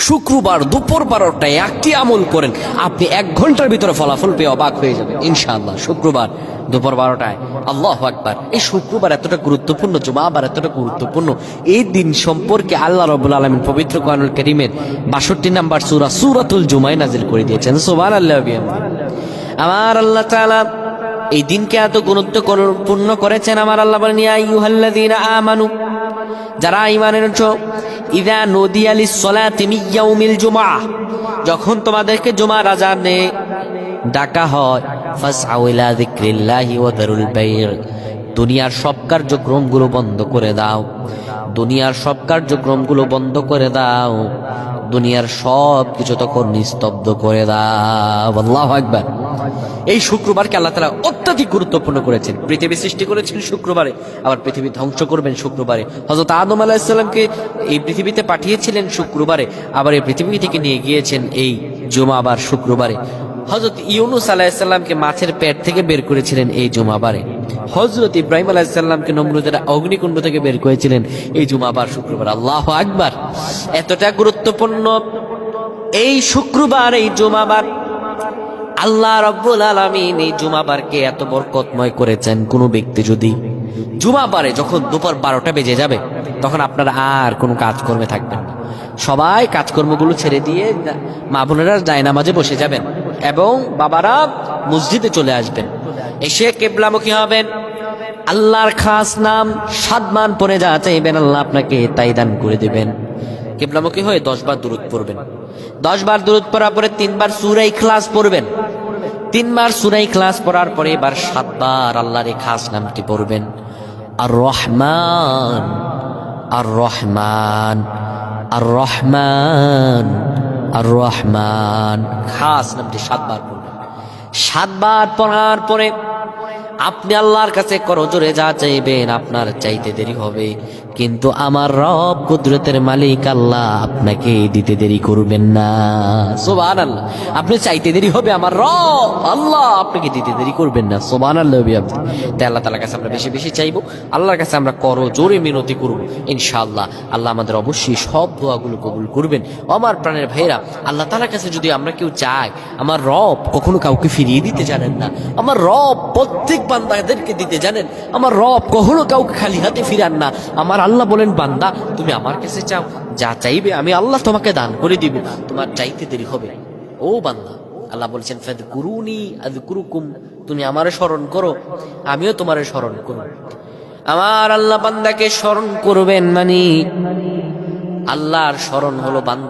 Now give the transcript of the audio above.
শুক্রবার দুপুর 12টায় একটি আমল করেন, আপনি 1 ঘন্টার ভিতরে ফলাফল পেয়ে অবাক হয়ে যাবেন ইনশাআল্লাহ। শুক্রবার দুপুর 12টায়, আল্লাহু আকবার। এই শুক্রবার এতটা গুরুত্বপূর্ণ, জুমাবার এতটা গুরুত্বপূর্ণ, এই দিন সম্পর্কে আল্লাহ রাব্বুল আলামিন পবিত্র কোরআনুল কারীমের 62 নম্বর সূরা সূরাতুল জুমায় নাযিল করে দিয়েছেন। সুবহানাল্লাহ। আমার আল্লাহ তাআলা এই দিনকে এত গুরুত্বপূর্ণ করেছেন। আমার আল্লাহ বলেন, ইয়া আইয়ুহাল্লাযীনা আমানু, যারা ঈমান এনেছো, ইযা নুদিয়া লিস-সালাতি মিন ইয়াউমিল জুমআহ, যখন তোমাদেরকে জুমার আযানে ডাকা হয়, ফাসআউ ইলা যিকরিল্লাহি ওয়া যারুল বাই', দুনিয়ার সব কার্যক্রমগুলো বন্ধ করে দাও, দুনিয়ার সব কার্যক্রমগুলো বন্ধ করে দাও, দুনিয়ার সব কিছু তখন নিস্তব্ধ করে দাও। আল্লাহু আকবার। এই শুক্রবারকে আল্লাহ তাআলা অত্যাধিক গুরুত্বপূর্ণ করেছেন। পৃথিবী সৃষ্টি করেছেন শুক্রবারে, আবার পৃথিবী ধ্বংস করবেন শুক্রবারে। হযরত আদম আলাইহিস সালামকে এই পৃথিবীতে পাঠিয়েছিলেন শুক্রবারে, আবার এই পৃথিবী থেকে নিয়ে গিয়েছেন এই জুমাবার শুক্রবারে। হযরত ইউনূস আলাইহিস সালামকে মাছের পেট থেকে বের করেছিলেন এই জুমাবারে। হযরত ইব্রাহিম আলাইহিস সালামকে নমরুদের অগ্নিকুণ্ড থেকে বের করেছিলেন এই জুমাবার শুক্রবার। আল্লাহু আকবার। এতটা গুরুত্বপূর্ণ এই শুক্রবার, এই জুমাবার, আল্লাহ রাব্বুল আলামিন এই জুমাবারকে এত বরকতময় করেছেন। কোন ব্যক্তি যদি জুমাবারে যখন দুপুর 12টা বেজে যাবে, তখন আপনারা আর কোনো কাজকর্মে থাকবেন না, সবাই কাজকর্মগুলো ছেড়ে দিয়ে মা বোনেরা জায়নামাজে বসে যাবেন এবং বাবারা মসজিদে চলে আসবেন। এসে কিবলামুখী হবেন, আল্লাহর খাস নাম 7 মান পড়ে যা চাইবেন আল্লাহ আপনাকে তাই দান করে দিবেন। কিবলামুখী হয়ে 10 বার দুরূদ পড়বেন। 10 বার দুরূদ পড়ার পরে 3 বার সূরা ইখলাস পড়বেন। 3 বার সূরা ইখলাস পড়ার পরে এবার 7 বার আল্লাহর এই খাস নামটি পড়বেন, আর রহমান, আর রহমান, আর রহমান, আর রহমান। খাস নামটি 7 বার পড়বেন। 7 বার পড়ার পরে আপনি আল্লাহর কাছে করজোরে যা চাইবেন, আপনার চাইতে দেরি হবে, কিন্তু আমার রব কুদরতের মালিক আল্লাহ আপনাকে দিতে দেরি করবেন না। সুবহানাল্লাহ। আপনি চাইতে দেরি হবে, আমার রব আল্লাহ আপনাকে দিতে দেরি করবেন না। সুবহানাল্লাহ। তাই আল্লাহ তাআলার কাছে আমরা বেশি বেশি চাইবো, আল্লাহর কাছে আমরা করজোরে মিনতি করব ইনশাআল্লাহ। আল্লাহ আমাদের অবশ্যই সব দোয়াগুলো কবুল করবেন। আমার প্রাণের ভাইরা, আল্লাহ তাআলার কাছে যদি আমরা কেউ চাই, আমার রব কখনো কাউকে ফিরিয়ে দিতে জানেন না। আমার রব প্রত্যেক বান্দাদেরকে দিতে জানেন। আমার রব কখনো কাউকে খালি হাতে ফিরান না। আমার আল্লাহ বলেন, বান্দা তুমি আমার কাছে চাও, যা চাইবে আমি আল্লাহ তোমাকে দান করে দিব, তোমার চাইতে দেরি হবে। ও বান্দা, আল্লাহ বলেছেন, ফাযকুরুনি আযকুরুকুম, তুমি আমারে স্মরণ করো, আমিও তোমারে স্মরণ করব। আমার আল্লাহ বান্দাকে স্মরণ করবেন, মানে আল্লাহর স্মরণ হলো বান্দা